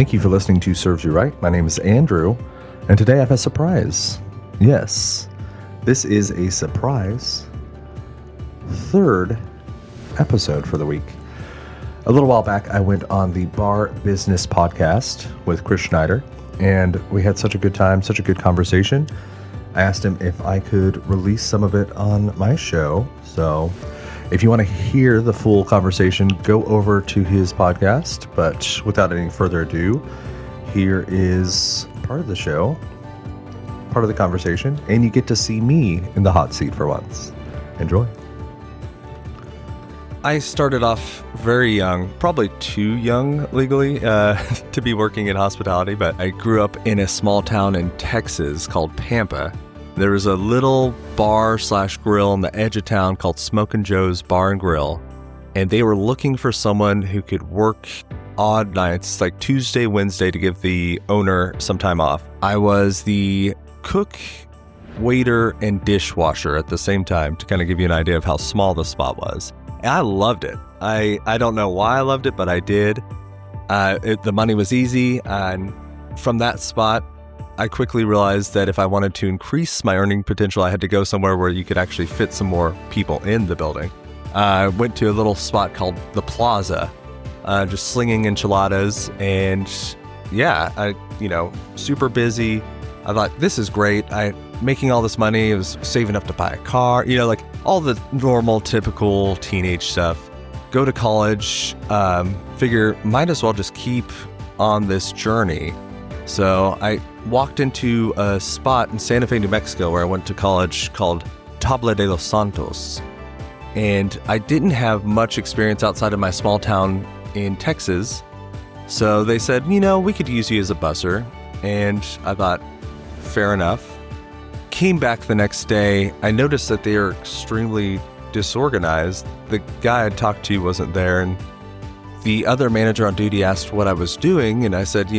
Thank you for listening to Serves You Right. My name is Andrew, and today I have a surprise. Yes, this is a surprise third episode for the week. A little while back, I went on the Bar Business podcast with Chris Schneider, and we had such a good time, such a good conversation. I asked him if I could release some of it on my show. So if you want to hear the full conversation, go over to his podcast. But without any further ado, here is part of the show, part of the conversation, and you get to see me in the hot seat for once. Enjoy. I started off very young, probably too young legally to be working in hospitality, but I grew up in a small town in Texas called Pampa. There was a little bar/grill on the edge of town called Smokin' Joe's Bar and Grill, and they were looking for someone who could work odd nights, like Tuesday, Wednesday, to give the owner some time off. I was the cook, waiter, and dishwasher at the same time to kind of give you an idea of how small the spot was. And I loved it. I don't know why I loved it, but I did. The money was easy, and from that spot, I quickly realized that if I wanted to increase my earning potential, I had to go somewhere where you could actually fit some more people in the building. I went to a little spot called The Plaza, just slinging enchiladas, and super busy. I thought, this is great. Making all this money, I was saving up to buy a car, like all the normal, typical teenage stuff. Go to college, figure might as well just keep on this journey. So I walked into a spot in Santa Fe, New Mexico, where I went to college called Tabla de los Santos. And I didn't have much experience outside of my small town in Texas. So they said, we could use you as a busser. And I thought, fair enough. Came back the next day. I noticed that they are extremely disorganized. The guy I'd talked to wasn't there, and the other manager on duty asked what I was doing, and I said,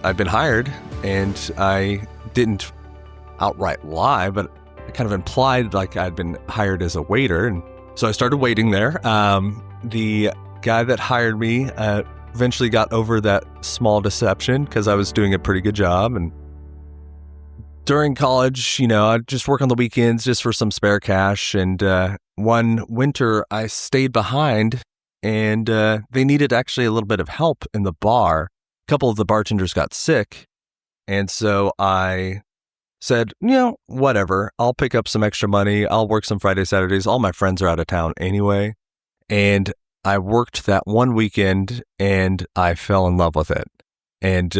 I've been hired, and I didn't outright lie, but I kind of implied like I'd been hired as a waiter, and so I started waiting there. The guy that hired me eventually got over that small deception because I was doing a pretty good job, and during college, I'd just work on the weekends just for some spare cash. And one winter, I stayed behind, and they needed actually a little bit of help in the bar. A couple of the bartenders got sick, and so I said, whatever. I'll pick up some extra money. I'll work some Fridays, Saturdays. All my friends are out of town anyway. And I worked that one weekend, and I fell in love with it. And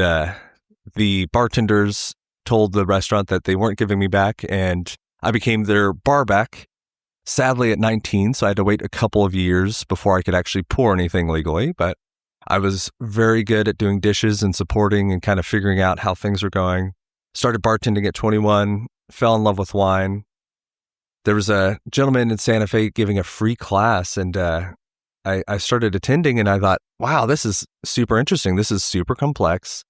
the bartenders told the restaurant that they weren't giving me back, and I became their bar back, sadly at 19, so I had to wait a couple of years before I could actually pour anything legally, but I was very good at doing dishes and supporting and kind of figuring out how things were going. Started bartending at 21, fell in love with wine. There was a gentleman in Santa Fe giving a free class, and I started attending, and I thought, wow, this is super interesting. This is super complex.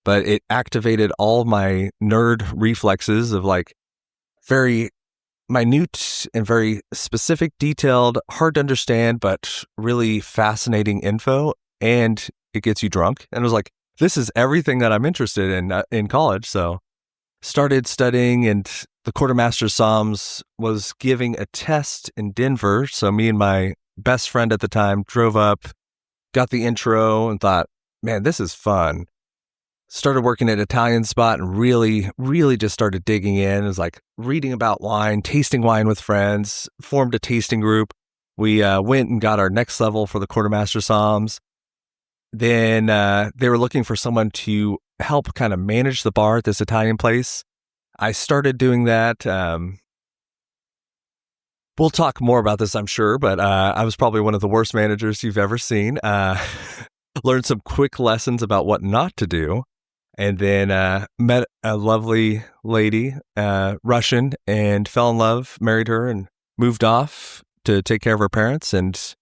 But it activated all my nerd reflexes of like very minute and very specific, detailed, hard to understand, but really fascinating info. And it gets you drunk. And it was like, this is everything that I'm interested in college. So started studying, and the quartermaster Psalms was giving a test in Denver. So me and my best friend at the time drove up, got the intro, and thought, man, this is fun. Started working at an Italian spot and really, really just started digging in. It was like reading about wine, tasting wine with friends, formed a tasting group. We went and got our next level for the Quartermaster Psalms. Then they were looking for someone to help kind of manage the bar at this Italian place. I started doing that. We'll talk more about this, I'm sure, but I was probably one of the worst managers you've ever seen. Learned some quick lessons about what not to do. And then met a lovely lady, Russian, and fell in love, married her, and moved off to take care of her parents, and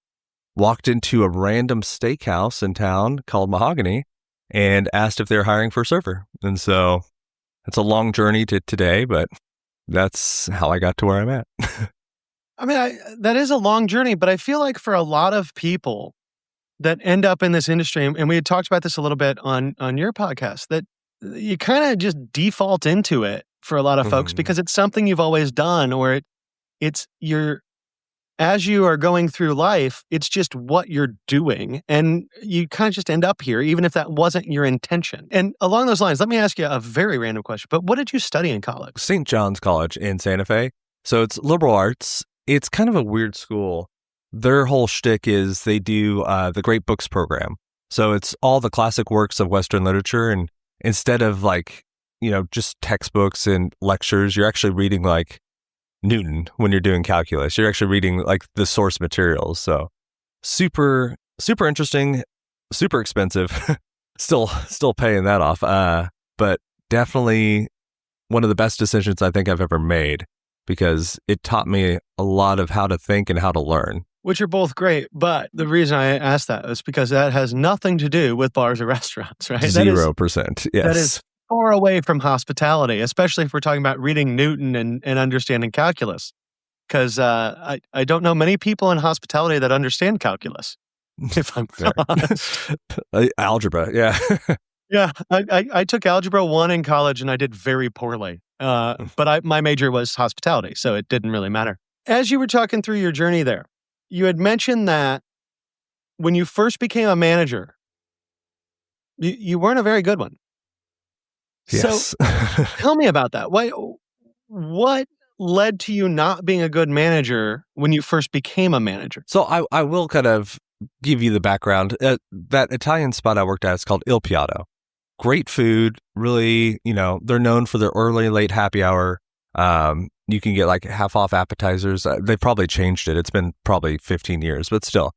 walked into a random steakhouse in town called Mahogany and asked if they were hiring for a server. And so it's a long journey to today, but that's how I got to where I'm at. I mean, that is a long journey, but I feel like for a lot of people, that end up in this industry, and we had talked about this a little bit on your podcast, that you kind of just default into it for a lot of folks because it's something you've always done, or it's your as you are going through life, it's just what you're doing, and you kind of just end up here, even if that wasn't your intention. And along those lines, let me ask you a very random question, but what did you study in college? St. John's College in Santa Fe. So it's liberal arts. It's kind of a weird school. Their whole shtick is they do the Great Books program. So it's all the classic works of Western literature, and instead of just textbooks and lectures, you're actually reading like Newton when you're doing calculus. You're actually reading like the source materials. So super, super interesting, super expensive. still paying that off. But definitely one of the best decisions I think I've ever made, because it taught me a lot of how to think and how to learn. Which are both great, but the reason I asked that is because that has nothing to do with bars or restaurants, right? 0%. Yes. That is far away from hospitality, especially if we're talking about reading Newton and understanding calculus. Because I don't know many people in hospitality that understand calculus, if I'm honest. Algebra, yeah. Yeah, I took Algebra 1 in college and I did very poorly. But my major was hospitality, so it didn't really matter. As you were talking through your journey there, you had mentioned that when you first became a manager, you weren't a very good one. Yes. So tell me about that. What led to you not being a good manager when you first became a manager? So I will kind of give you the background. That Italian spot I worked at is called Il Piatto. Great food, really, they're known for their early, late happy hour. You can get like half off appetizers. They probably changed it. It's been probably 15 years, but still,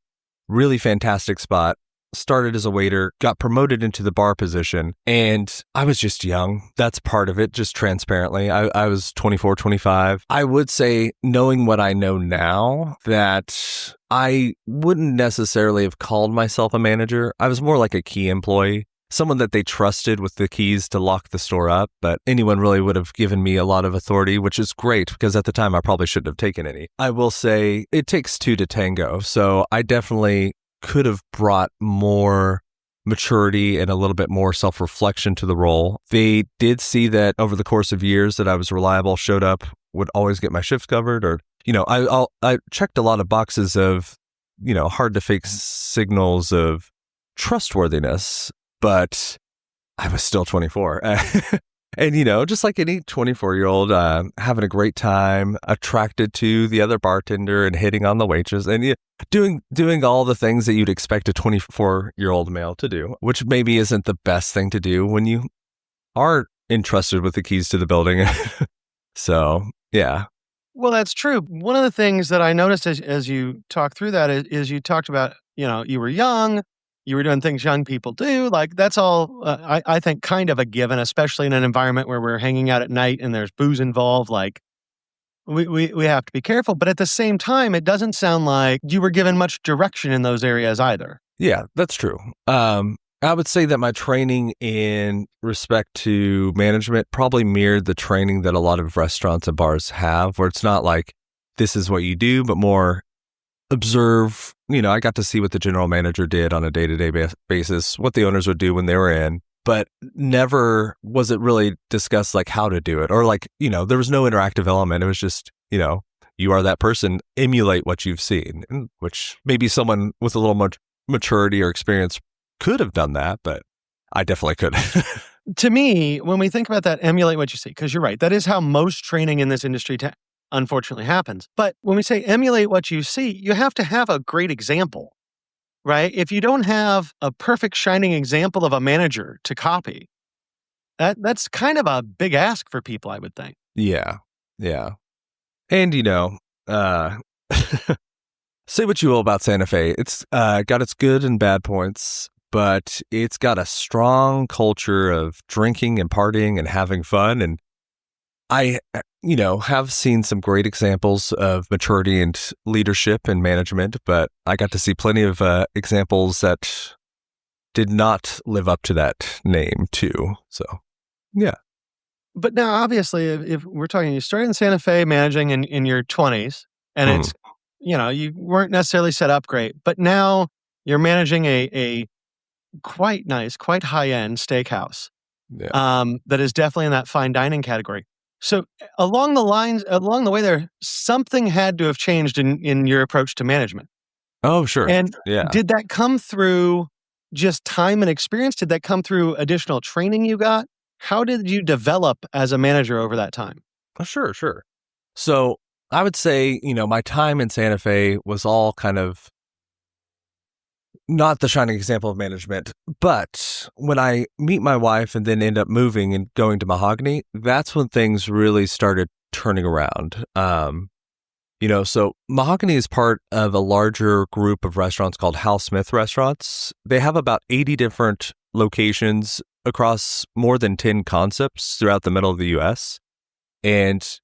really fantastic spot. Started as a waiter, got promoted into the bar position, and I was just young. That's part of it, just transparently. I was 24, 25. I would say, knowing what I know now, that I wouldn't necessarily have called myself a manager. I was more like a key employee, someone that they trusted with the keys to lock the store up, but anyone really would have given me a lot of authority, which is great because at the time I probably shouldn't have taken any. I will say it takes two to tango. So I definitely could have brought more maturity and a little bit more self-reflection to the role. They did see that over the course of years that I was reliable, showed up, would always get my shifts covered, or, I checked a lot of boxes of, hard to fake signals of trustworthiness, but I was still 24. And, just like any 24-year-old, having a great time, attracted to the other bartender and hitting on the waitress and doing all the things that you'd expect a 24-year-old male to do, which maybe isn't the best thing to do when you are entrusted with the keys to the building. So, yeah. Well, that's true. One of the things that I noticed as you talk through that is you talked about, you were young, you were doing things young people do. Like that's all, I think, kind of a given, especially in an environment where we're hanging out at night and there's booze involved. Like we have to be careful. But at the same time, it doesn't sound like you were given much direction in those areas either. Yeah, that's true. I would say that my training in respect to management probably mirrored the training that a lot of restaurants and bars have, where it's not like this is what you do, but more observe. I got to see what the general manager did on a day-to-day basis, what the owners would do when they were in, but never was it really discussed like how to do it, or like, there was no interactive element. It was just, you are that person, emulate what you've seen, which maybe someone with a little more maturity or experience could have done that, but I definitely could. To me, when we think about that, emulate what you see, because you're right, that is how most training in this industry unfortunately happens. But when we say emulate what you see, you have to have a great example, right? If you don't have a perfect shining example of a manager to copy, that's kind of a big ask for people, I would think. Yeah. And, say what you will about Santa Fe. It's got its good and bad points, but it's got a strong culture of drinking and partying and having fun. And I, have seen some great examples of maturity and leadership and management, but I got to see plenty of examples that did not live up to that name too. So, yeah. But now, obviously, if we're talking, you started in Santa Fe managing in your 20s, and it's, you weren't necessarily set up great. But now You're managing a quite nice, quite high-end steakhouse that is definitely in that fine dining category. So along the way there, something had to have changed in your approach to management. Oh, sure. And Yeah. did that come through just time and experience? Did that come through additional training you got? How did you develop as a manager over that time? Oh, sure. So I would say, my time in Santa Fe was all kind of not the shining example of management, but when I meet my wife and then end up moving and going to Mahogany, that's when things really started turning around. So Mahogany is part of a larger group of restaurants called Hal Smith Restaurants. They have about 80 different locations across more than 10 concepts throughout the middle of the U.S. And,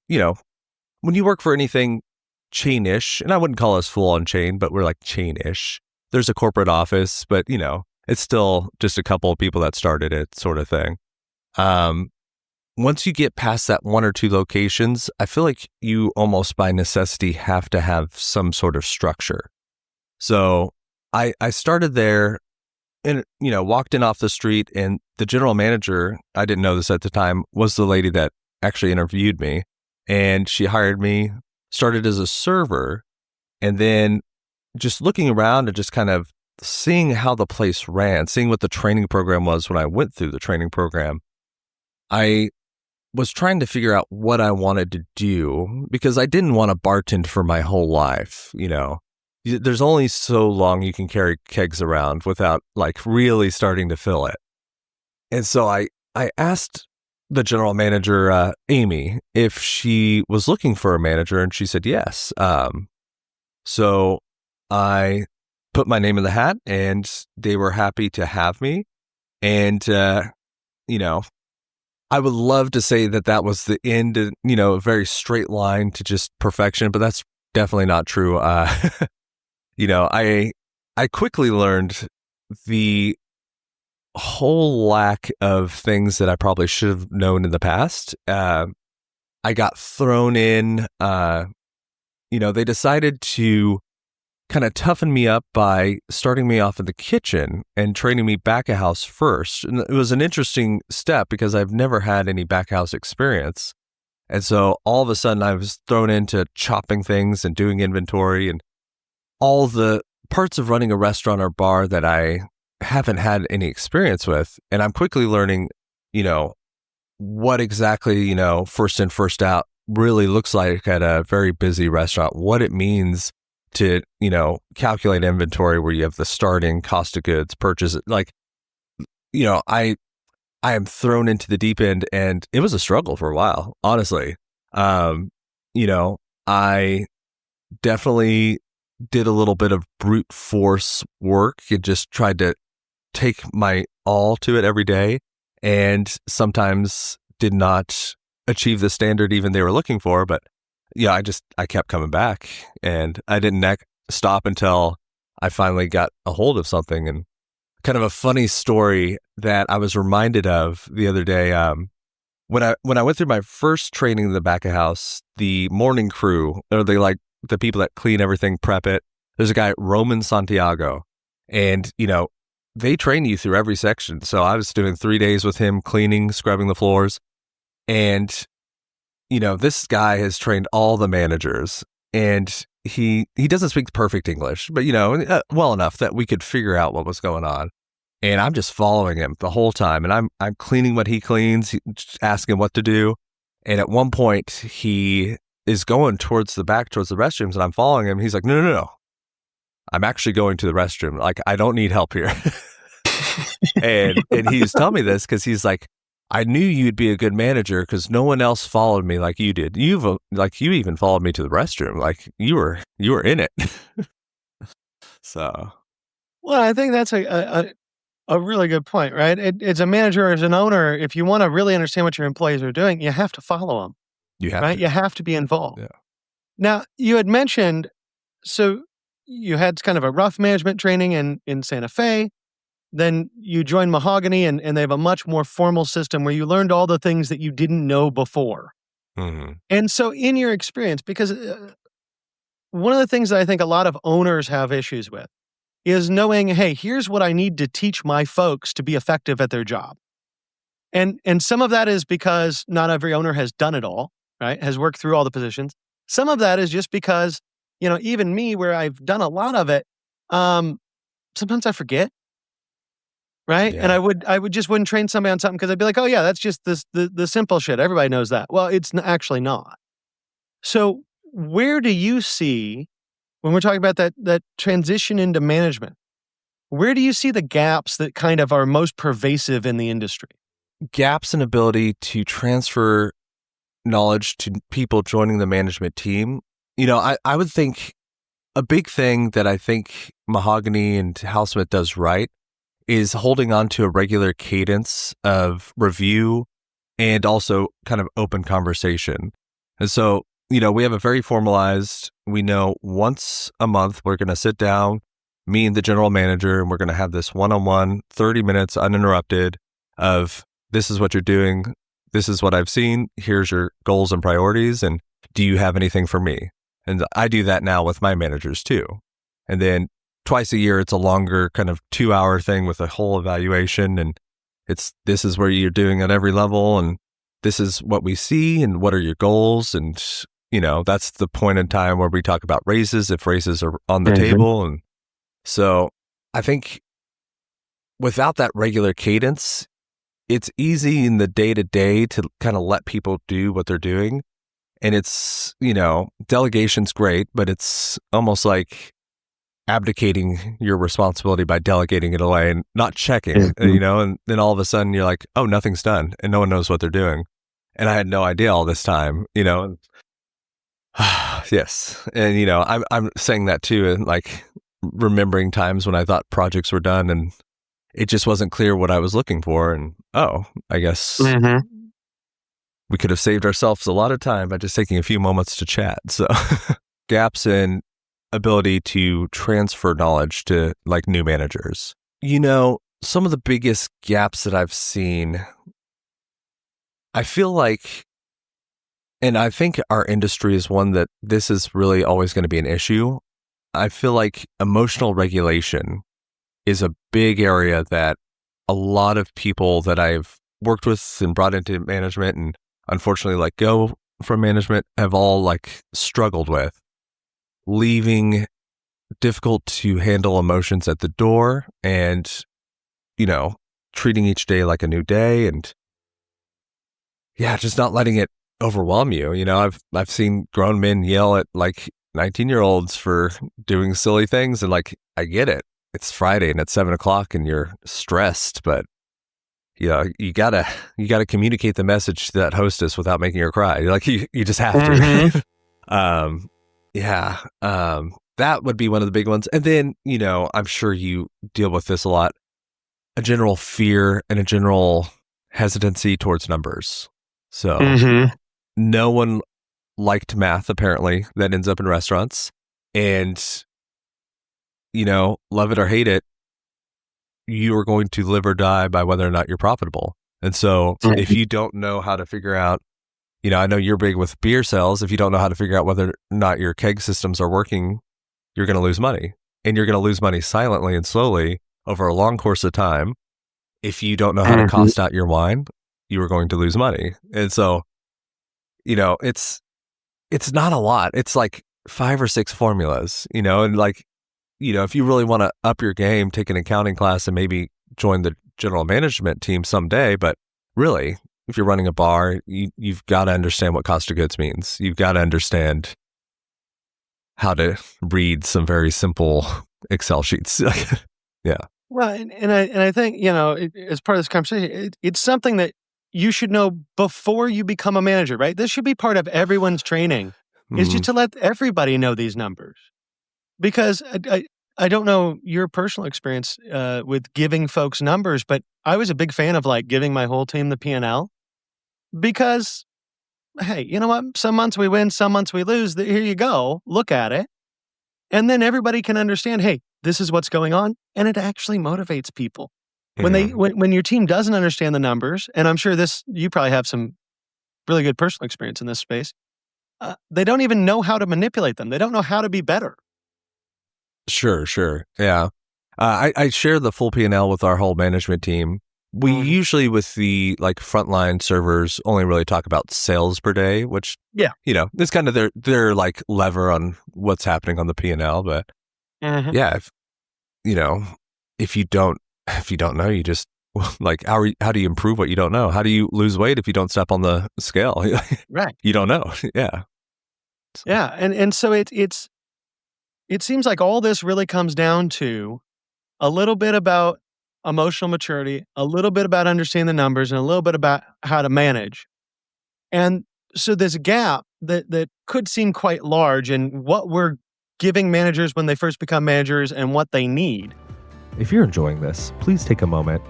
when you work for anything chain-ish, and I wouldn't call us full-on chain, but we're like chain-ish. There's a corporate office, but, it's still just a couple of people that started it sort of thing. Once you get past that one or two locations, I feel like you almost by necessity have to have some sort of structure. So I started there and, walked in off the street, and the general manager, I didn't know this at the time, was the lady that actually interviewed me. And she hired me, started as a server, and then just looking around and just kind of seeing how the place ran, seeing what the training program was when I went through the training program, I was trying to figure out what I wanted to do because I didn't want to bartend for my whole life. There's only so long you can carry kegs around without like really starting to fill it. And so I asked the general manager, Amy, if she was looking for a manager, and she said yes. So I put my name in the hat, and they were happy to have me. And, I would love to say that was the end, a very straight line to just perfection, but that's definitely not true. I quickly learned the whole lack of things that I probably should have known in the past. I got thrown in, they decided to kind of toughen me up by starting me off in the kitchen and training me back of house first. And it was an interesting step because I've never had any back house experience. And so all of a sudden I was thrown into chopping things and doing inventory and all the parts of running a restaurant or bar that I haven't had any experience with. And I'm quickly learning, what exactly, first in, first out really looks like at a very busy restaurant, what it means to, calculate inventory where you have the starting cost of goods, purchase it. Like, I am thrown into the deep end, and it was a struggle for a while, honestly. I definitely did a little bit of brute force work. It just tried to take my all to it every day, and sometimes did not achieve the standard even they were looking for. But yeah, I kept coming back, and I didn't stop until I finally got a hold of something. And kind of a funny story that I was reminded of the other day, when I went through my first training in the back of house, the morning crew, or the people that clean everything, prep it. There's a guy, Roman Santiago, and they train you through every section. So I was doing 3 days with him, cleaning, scrubbing the floors, and this guy has trained all the managers, and he doesn't speak perfect English, but well enough that we could figure out what was going on. And I'm just following him the whole time, and I'm cleaning what he cleans, asking him what to do. And at one point, he is going towards the restrooms, and I'm following him. He's like, no. I'm actually going to the restroom. Like, I don't need help here. and he's telling me this because he's like, I knew you'd be a good manager because no one else followed me like you did. You even followed me to the restroom. Like you were in it. So, well, I think that's a really good point, right? It's a manager or as an owner, if you want to really understand what your employees are doing, you have to follow them. You have right? to. You have to be involved. Yeah. Now, you had mentioned, so you had kind of a rough management training in Santa Fe. Then you joined Mahogany, and they have a much more formal system where you learned all the things that you didn't know before. Mm-hmm. And so in your experience, because one of the things that I think a lot of owners have issues with is knowing, hey, here's what I need to teach my folks to be effective at their job. And some of that is because not every owner has done it all, right? Has worked through all the positions. Some of that is just because, even me, where I've done a lot of it, sometimes I forget, right? And Yeah. I would just wouldn't train somebody on something because I'd be like, oh yeah, that's just the simple shit. Everybody knows that. Well, it's actually not. So where do you see, when we're talking about that transition into management, where do you see the gaps that kind of are most pervasive in the industry? Gaps in ability to transfer knowledge to people joining the management team. I would think a big thing that I think Mahogany and Housesmith does right is holding on to a regular cadence of review and also kind of open conversation. And so, we have a very formalized, we know once a month we're going to sit down, me and the general manager, and we're going to have this one-on-one 30 minutes uninterrupted of this is what you're doing. This is what I've seen. Here's your goals and priorities. And do you have anything for me? And I do that now with my managers too. And then twice a year, it's a longer kind of 2-hour thing with a whole evaluation. And this is where you're doing at every level. And this is what we see. And what are your goals? And, that's the point in time where we talk about raises, if raises are on the table. And so I think without that regular cadence, it's easy in the day-to-day to kind of let people do what they're doing. And it's, delegation's great, but it's almost like abdicating your responsibility by delegating it away and not checking, and then all of a sudden you're like, oh, nothing's done and no one knows what they're doing. And I had no idea all this time, and yes. And, I'm saying that too, and like remembering times when I thought projects were done and it just wasn't clear what I was looking for. And, I guess we could have saved ourselves a lot of time by just taking a few moments to chat. So gaps in ability to transfer knowledge to like new managers. Some of the biggest gaps that I've seen, I feel like, and I think our industry is one that this is really always going to be an issue. I feel like emotional regulation is a big area that a lot of people that I've worked with and brought into management and unfortunately let go from management have all like struggled with. Leaving difficult to handle emotions at the door and, treating each day like a new day and just not letting it overwhelm you. I've seen grown men yell at like 19-year-olds for doing silly things and like, I get it. It's Friday and it's 7:00 and you're stressed, but you gotta communicate the message to that hostess without making her cry. Like you just have to. That would be one of the big ones. And then, I'm sure you deal with this a lot, a general fear and a general hesitancy towards numbers. So no one liked math, apparently, that ends up in restaurants. And, love it or hate it, you are going to live or die by whether or not you're profitable. And so if you don't know how to figure out, I know you're big with beer sales. If you don't know how to figure out whether or not your keg systems are working, you're going to lose money. And you're going to lose money silently and slowly over a long course of time. If you don't know how to cost out your wine, you are going to lose money. And so, it's not a lot. It's like 5 or 6 formulas, and like, if you really want to up your game, take an accounting class and maybe join the general management team someday. But really, if you're running a bar, you've got to understand what cost of goods means. You've got to understand how to read some very simple Excel sheets. Yeah. Well, and I think, as part of this conversation, it's something that you should know before you become a manager, right? This should be part of everyone's training, is just to let everybody know these numbers. Because I don't know your personal experience with giving folks numbers, but I was a big fan of like giving my whole team the P&L because, hey, you know what? Some months we win, some months we lose. Here you go. Look at it. And then everybody can understand, hey, this is what's going on. And it actually motivates people. When your team doesn't understand the numbers, and I'm sure you probably have some really good personal experience in this space, they don't even know how to manipulate them. They don't know how to be better. Sure. Yeah. I share the full P&L with our whole management team. We usually, with the like frontline servers, only really talk about sales per day, which it's kind of their like lever on what's happening on the P&L. But if you don't know, you just like how do you improve what you don't know? How do you lose weight if you don't step on the scale? Right. You don't know. Yeah. Yeah, and so it seems like all this really comes down to a little bit about emotional maturity, a little bit about understanding the numbers, and a little bit about how to manage. And so this gap that could seem quite large in what we're giving managers when they first become managers and what they need. If you're enjoying this, please take a moment,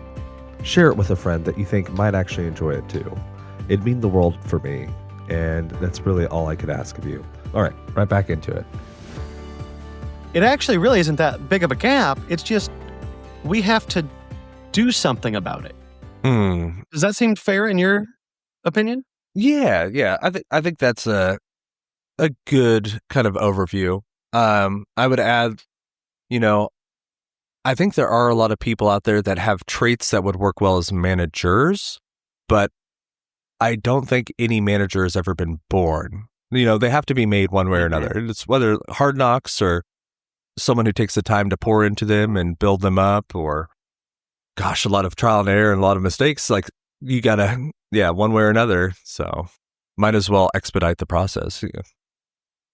share it with a friend that you think might actually enjoy it too. It'd mean the world for me, and that's really all I could ask of you. All right back into it. It actually really isn't that big of a gap. It's just we have to do something about it. Does that seem fair in your opinion? Yeah. I think that's a good kind of overview. I would add, I think there are a lot of people out there that have traits that would work well as managers, but I don't think any manager has ever been born. They have to be made one way or another. It's whether hard knocks or someone who takes the time to pour into them and build them up, or a lot of trial and error and a lot of mistakes. Like you gotta, one way or another. So might as well expedite the process.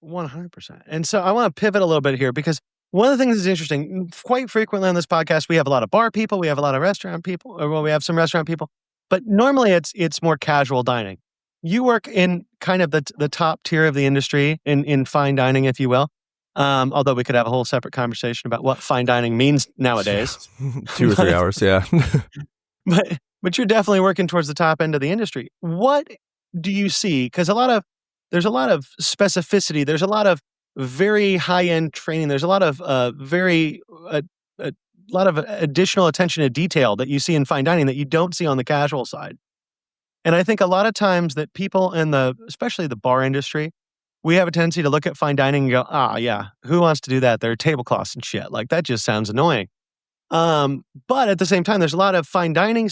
100%. And so I want to pivot a little bit here because one of the things that's interesting, quite frequently on this podcast, we have a lot of bar people, we have a lot of restaurant people, or we have some restaurant people, but normally it's more casual dining. You work in kind of the top tier of the industry in fine dining, if you will. Although we could have a whole separate conversation about what fine dining means nowadays. 2 or 3 hours, yeah. but you're definitely working towards the top end of the industry. What do you see? Because there's a lot of specificity. There's a lot of very high-end training. There's a lot of a lot of additional attention to detail that you see in fine dining that you don't see on the casual side. And I think a lot of times that people in especially the bar industry, we have a tendency to look at fine dining and go, yeah, who wants to do that? There are tablecloths and shit. Like, that just sounds annoying. But at the same time, there's a lot of fine dining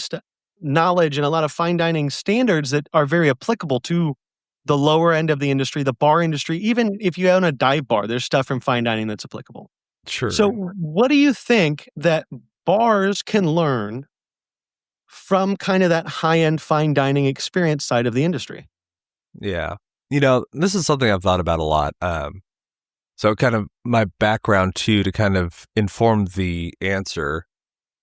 knowledge and a lot of fine dining standards that are very applicable to the lower end of the industry, the bar industry. Even if you own a dive bar, there's stuff from fine dining that's applicable. Sure. So what do you think that bars can learn from kind of that high-end fine dining experience side of the industry? Yeah. This is something I've thought about a lot. So kind of my background too, to kind of inform the answer.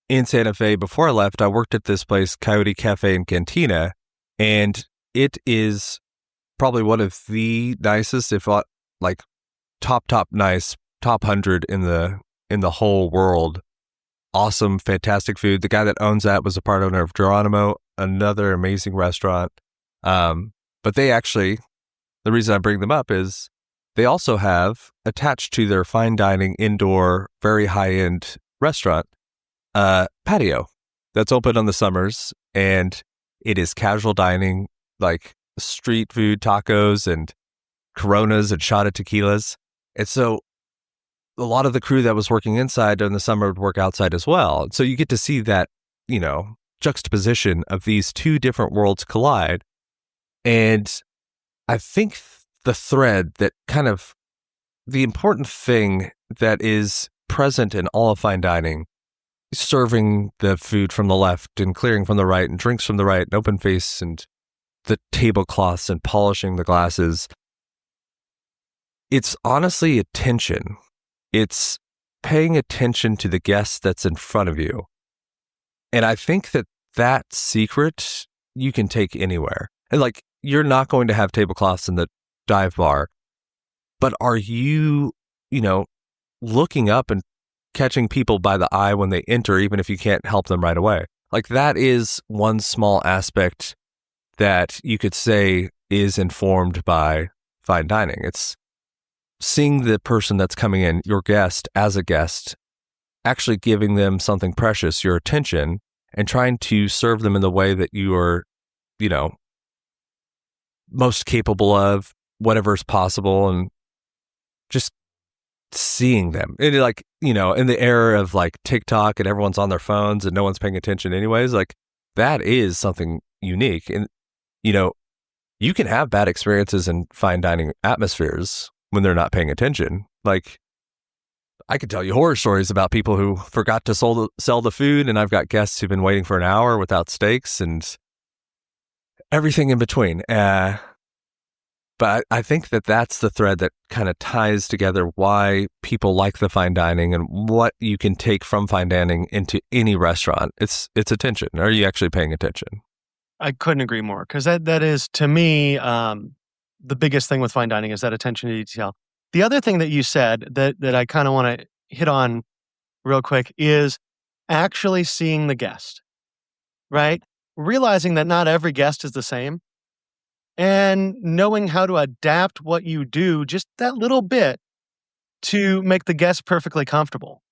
In Santa Fe, before I left, I worked at this place, Coyote Cafe and Cantina, and it is probably one of the nicest, if not like top nice, top 100 in the whole world. Awesome, fantastic food. The guy that owns that was a part owner of Geronimo, another amazing restaurant. But they actually, the reason I bring them up is they also have attached to their fine dining indoor, very high-end restaurant, patio that's open on the summers, and it is casual dining, like street food, tacos and Coronas and shot of tequilas. And so a lot of the crew that was working inside during the summer would work outside as well. So you get to see that, juxtaposition of these two different worlds collide. And I think the thread that kind of the important thing that is present in all of fine dining, serving the food from the left and clearing from the right and drinks from the right and open face and the tablecloths and polishing the glasses, it's honestly attention. It's paying attention to the guest that's in front of you. And I think that secret you can take anywhere. And like, you're not going to have tablecloths in the dive bar, but are you, looking up and catching people by the eye when they enter, even if you can't help them right away? Like, that is one small aspect that you could say is informed by fine dining. It's seeing the person that's coming in, your guest, as a guest, actually giving them something precious, your attention, and trying to serve them in the way that you are, most capable of, whatever's possible, and just seeing them. And like, in the era of like TikTok and everyone's on their phones and no one's paying attention anyways, like that is something unique. And, you can have bad experiences in fine dining atmospheres when they're not paying attention. Like, I could tell you horror stories about people who forgot to sell the food, and I've got guests who've been waiting for an hour without steaks and everything in between. But I think that that's the thread that kind of ties together why people like the fine dining and what you can take from fine dining into any restaurant. It's attention. Are you actually paying attention? I couldn't agree more, because that is, to me, the biggest thing with fine dining is that attention to detail. The other thing that you said that I kind of want to hit on real quick is actually seeing the guest, right? Realizing that not every guest is the same, and knowing how to adapt what you do just that little bit to make the guest perfectly comfortable.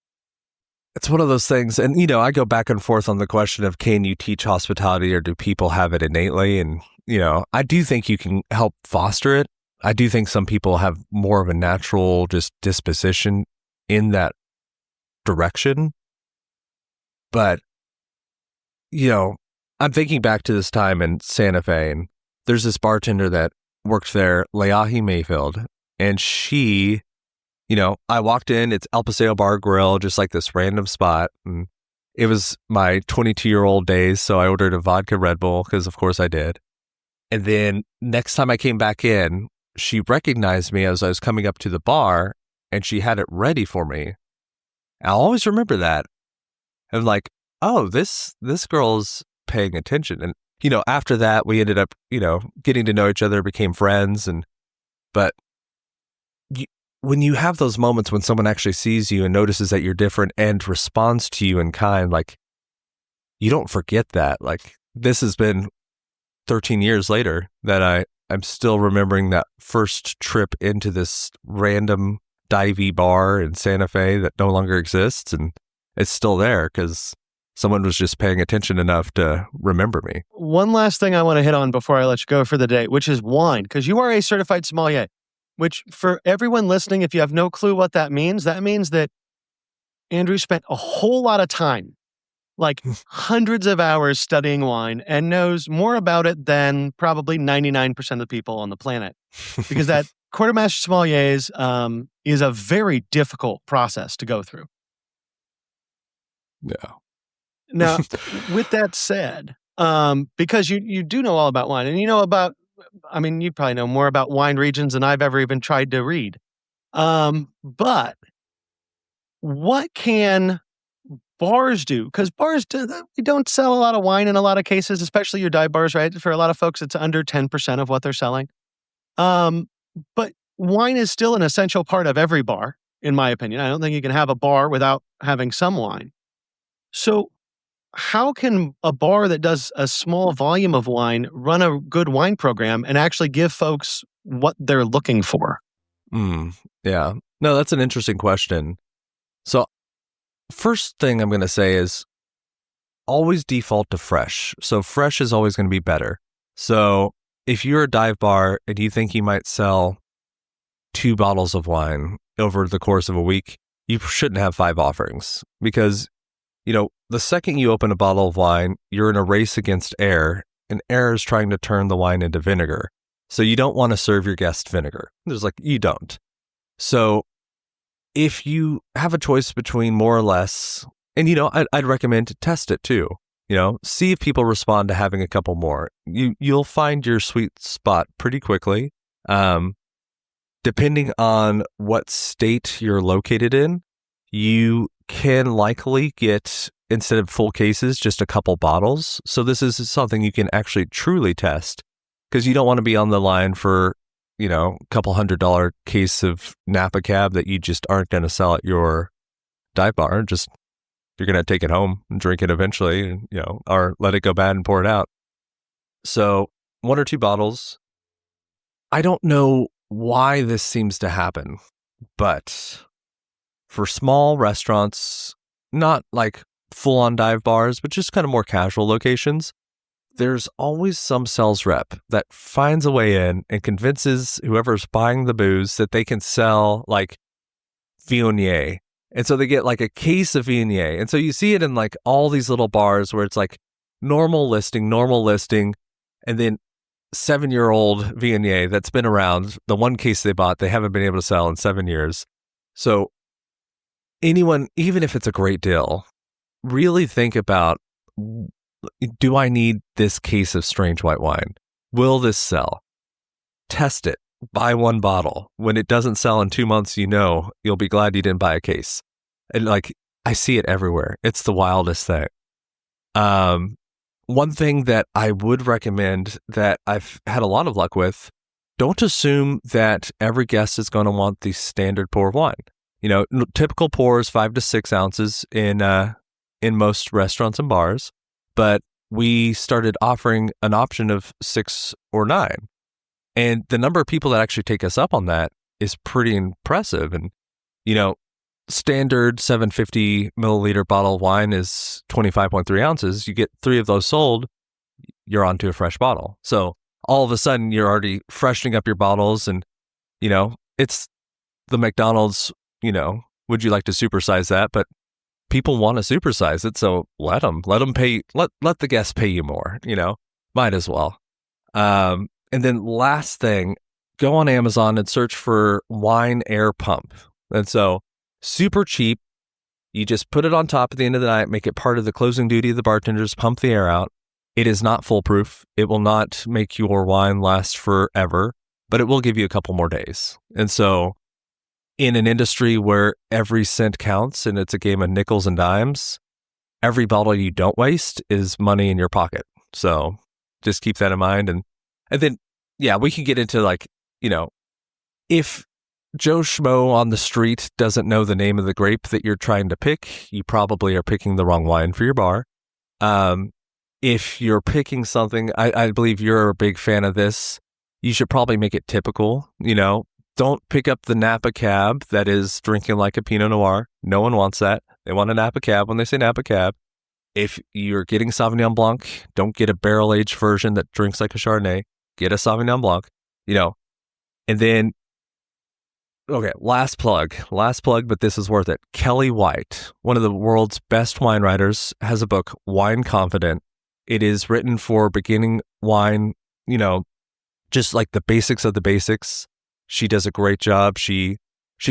It's one of those things. And, I go back and forth on the question of, can you teach hospitality or do people have it innately? And, I do think you can help foster it. I do think some people have more of a natural just disposition in that direction. But, I'm thinking back to this time in Santa Fe, and there's this bartender that worked there, Leahi Mayfield, and she, I walked in, it's El Paseo Bar Grill, just like this random spot. And it was my 22-year-old days, so I ordered a vodka Red Bull, because of course I did. And then next time I came back in, she recognized me as I was coming up to the bar, and she had it ready for me. I'll always remember that. I'm like, oh, this girl's paying attention. And, after that, we ended up, getting to know each other, became friends. But when you have those moments when someone actually sees you and notices that you're different and responds to you in kind, like, you don't forget that. Like, this has been 13 years later that I'm still remembering that first trip into this random divey bar in Santa Fe that no longer exists. And it's still there because someone was just paying attention enough to remember me. One last thing I want to hit on before I let you go for the day, which is wine, because you are a certified sommelier. Which, for everyone listening, if you have no clue what that means that Andrew spent a whole lot of time, like hundreds of hours studying wine, and knows more about it than probably 99% of the people on the planet. Because that quartermaster sommeliers is a very difficult process to go through. Yeah. Now, with that said, because you do know all about wine, and you probably know more about wine regions than I've ever even tried to read. But what can bars do? Because bars we don't sell a lot of wine in a lot of cases, especially your dive bars, right? For a lot of folks, it's under 10% of what they're selling. But wine is still an essential part of every bar, in my opinion. I don't think you can have a bar without having some wine. So how can a bar that does a small volume of wine run a good wine program and actually give folks what they're looking for? Yeah. No, that's an interesting question. So first thing I'm going to say is always default to fresh. So fresh is always going to be better. So if you're a dive bar and you think you might sell 2 bottles of wine over the course of a week, you shouldn't have 5 offerings, because the second you open a bottle of wine, you're in a race against air, and air is trying to turn the wine into vinegar. So you don't want to serve your guest vinegar. You don't. So if you have a choice between more or less, and I'd recommend to test it too. See if people respond to having a couple more. You'll find your sweet spot pretty quickly. Depending on what state you're located in, you can likely get, instead of full cases, just a couple bottles. So this is something you can actually truly test, because you don't want to be on the line for, a couple $100 case of Napa Cab that you just aren't going to sell at your dive bar. You're going to take it home and drink it eventually, or let it go bad and pour it out. So 1 or 2 bottles. I don't know why this seems to happen, but for small restaurants, not like full-on dive bars, but just kind of more casual locations, there's always some sales rep that finds a way in and convinces whoever's buying the booze that they can sell like Viognier. And so they get like a case of Viognier. And so you see it in like all these little bars where it's like normal listing, and then 7-year-old Viognier that's been around, the one case they bought, they haven't been able to sell in 7 years. So anyone, even if it's a great deal, really think about, do I need this case of strange white wine? Will this sell? Test it. Buy one bottle. When it doesn't sell in 2 months, you'll be glad you didn't buy a case. And like, I see it everywhere. It's the wildest thing. One thing that I would recommend that I've had a lot of luck with, don't assume that every guest is going to want the standard pour of wine. Typical pour is 5 to 6 ounces in most restaurants and bars, but we started offering an option of 6 or 9. And the number of people that actually take us up on that is pretty impressive. And, standard 750 milliliter bottle of wine is 25.3 ounces. You get 3 of those sold, you're onto a fresh bottle. So all of a sudden you're already freshening up your bottles, and, it's the McDonald's, would you like to supersize that? But people want to supersize it. So let them pay, let the guests pay you more, might as well. And then last thing, go on Amazon and search for wine air pump. And so super cheap. You just put it on top at the end of the night, make it part of the closing duty of the bartenders, pump the air out. It is not foolproof. It will not make your wine last forever, but it will give you a couple more days. And so in an industry where every cent counts and it's a game of nickels and dimes, every bottle you don't waste is money in your pocket. So just keep that in mind. And then, yeah, we can get into like, if Joe Schmo on the street doesn't know the name of the grape that you're trying to pick, you probably are picking the wrong wine for your bar. If you're picking something, I believe you're a big fan of this, you should probably make it typical. Don't pick up the Napa Cab that is drinking like a Pinot Noir. No one wants that. They want a Napa Cab when they say Napa Cab. If you're getting Sauvignon Blanc, don't get a barrel-aged version that drinks like a Chardonnay. Get a Sauvignon Blanc, And then, okay, last plug, but this is worth it. Kelly White, one of the world's best wine writers, has a book, Wine Confident. It is written for beginning wine, just like the basics of the basics. She does a great job. She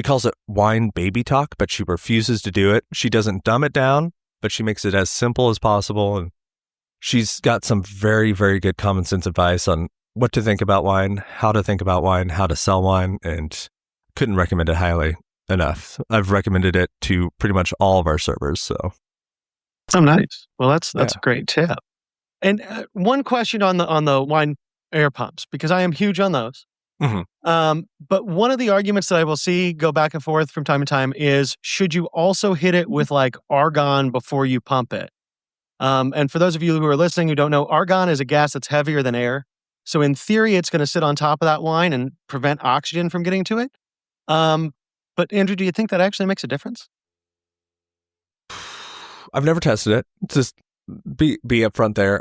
calls it wine baby talk, but she refuses to do it. She doesn't dumb it down, but she makes it as simple as possible. And she's got some very, very good common sense advice on what to think about wine, how to think about wine, how to sell wine, and couldn't recommend it highly enough. I've recommended it to pretty much all of our servers. So, oh, nice. Well, that's a great tip. And one question on the wine air pumps, because I am huge on those. Mm-hmm. But one of the arguments that I will see go back and forth from time to time is, should you also hit it with like argon before you pump it? And for those of you who are listening who don't know, argon is a gas that's heavier than air. So in theory, it's going to sit on top of that wine and prevent oxygen from getting to it. But Andrew, do you think that actually makes a difference? I've never tested it. Just be upfront there.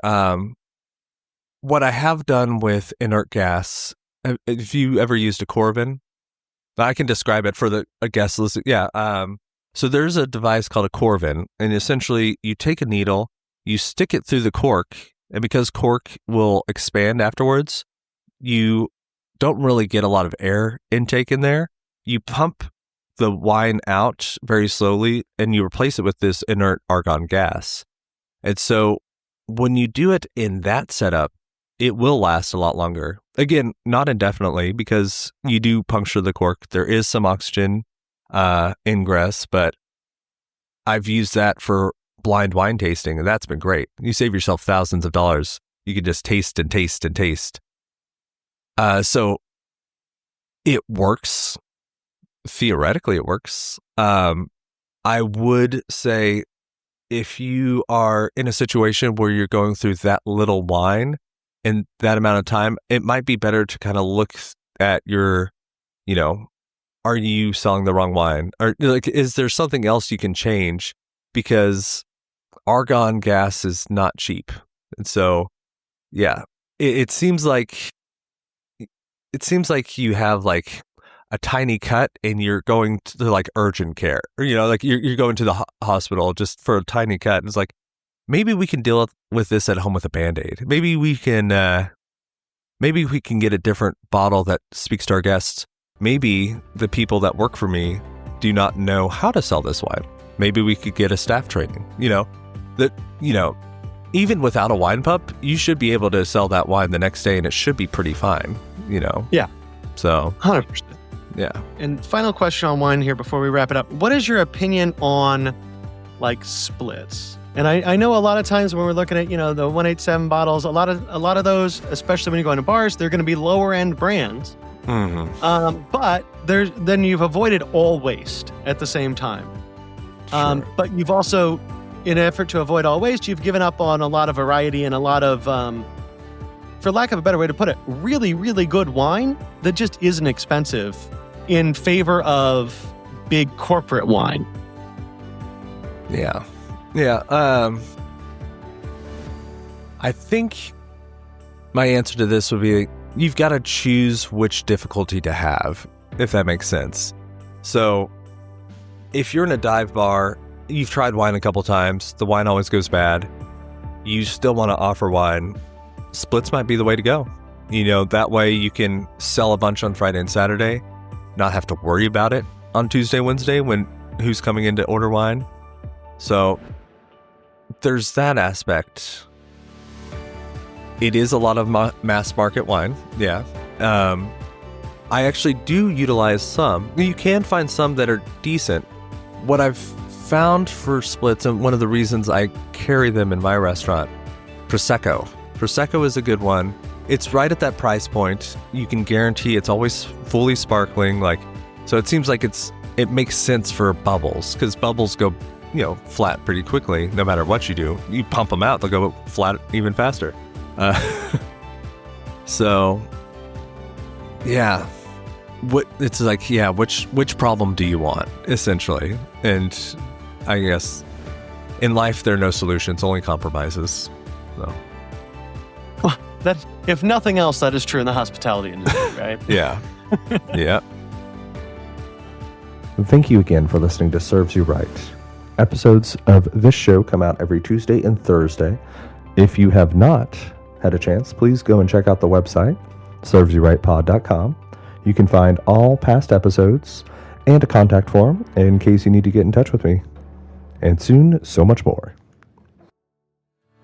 What I have done with inert gas, if you ever used a Coravin, I can describe it for a guest list. Yeah. So there's a device called a Coravin, and essentially you take a needle, you stick it through the cork, and because cork will expand afterwards, you don't really get a lot of air intake in there. You pump the wine out very slowly, and you replace it with this inert argon gas. And so when you do it in that setup, it will last a lot longer. Again, not indefinitely, because you do puncture the cork. There is some oxygen ingress, but I've used that for blind wine tasting, and that's been great. You save yourself thousands of dollars. You can just taste and taste and taste. So it works. Theoretically, it works. I would say if you are in a situation where you're going through that little wine in that amount of time, it might be better to kind of look at your, are you selling the wrong wine? Or like, is there something else you can change? Because argon gas is not cheap. And so, yeah, it seems like you have like a tiny cut and you're going to like urgent care, or, like you're going to the hospital just for a tiny cut. And it's like, maybe we can deal with this at home with a Band-Aid. Maybe we can get a different bottle that speaks to our guests. Maybe the people that work for me do not know how to sell this wine. Maybe we could get a staff training, even without a wine pup, you should be able to sell that wine the next day and it should be pretty fine, Yeah. So 100%. Yeah. And final question on wine here before we wrap it up. What is your opinion on like splits? And I know a lot of times when we're looking at, the 187 bottles, a lot of those, especially when you go into bars, they're going to be lower end brands. Mm-hmm. But then you've avoided all waste at the same time. Sure. But you've also, in an effort to avoid all waste, you've given up on a lot of variety and a lot of, for lack of a better way to put it, really, really good wine that just isn't expensive in favor of big corporate wine. Yeah. Yeah. I think my answer to this would be, you've got to choose which difficulty to have, if that makes sense. So if you're in a dive bar, you've tried wine a couple times, the wine always goes bad, you still want to offer wine, splits might be the way to go. That way you can sell a bunch on Friday and Saturday, not have to worry about it on Tuesday, Wednesday when who's coming in to order wine. So there's that aspect. It is a lot of mass market wine. Yeah. I actually do utilize some. You can find some that are decent. What I've found for splits, and one of the reasons I carry them in my restaurant, Prosecco. Prosecco is a good one. It's right at that price point. You can guarantee it's always fully sparkling. So it seems like it makes sense for bubbles, because bubbles go, flat pretty quickly no matter what you do. You pump them out, they'll go flat even faster. So yeah, which problem do you want, essentially? And I guess in life there are no solutions, only compromises. So that, if nothing else, that is true in the hospitality industry, right? Yeah. Yeah. Thank you again for listening to Serves You Right. Episodes of this show come out every Tuesday and Thursday. If you have not had a chance, please go and check out the website, servesyouRightPod.com. You can find all past episodes and a contact form in case you need to get in touch with me. And soon, so much more.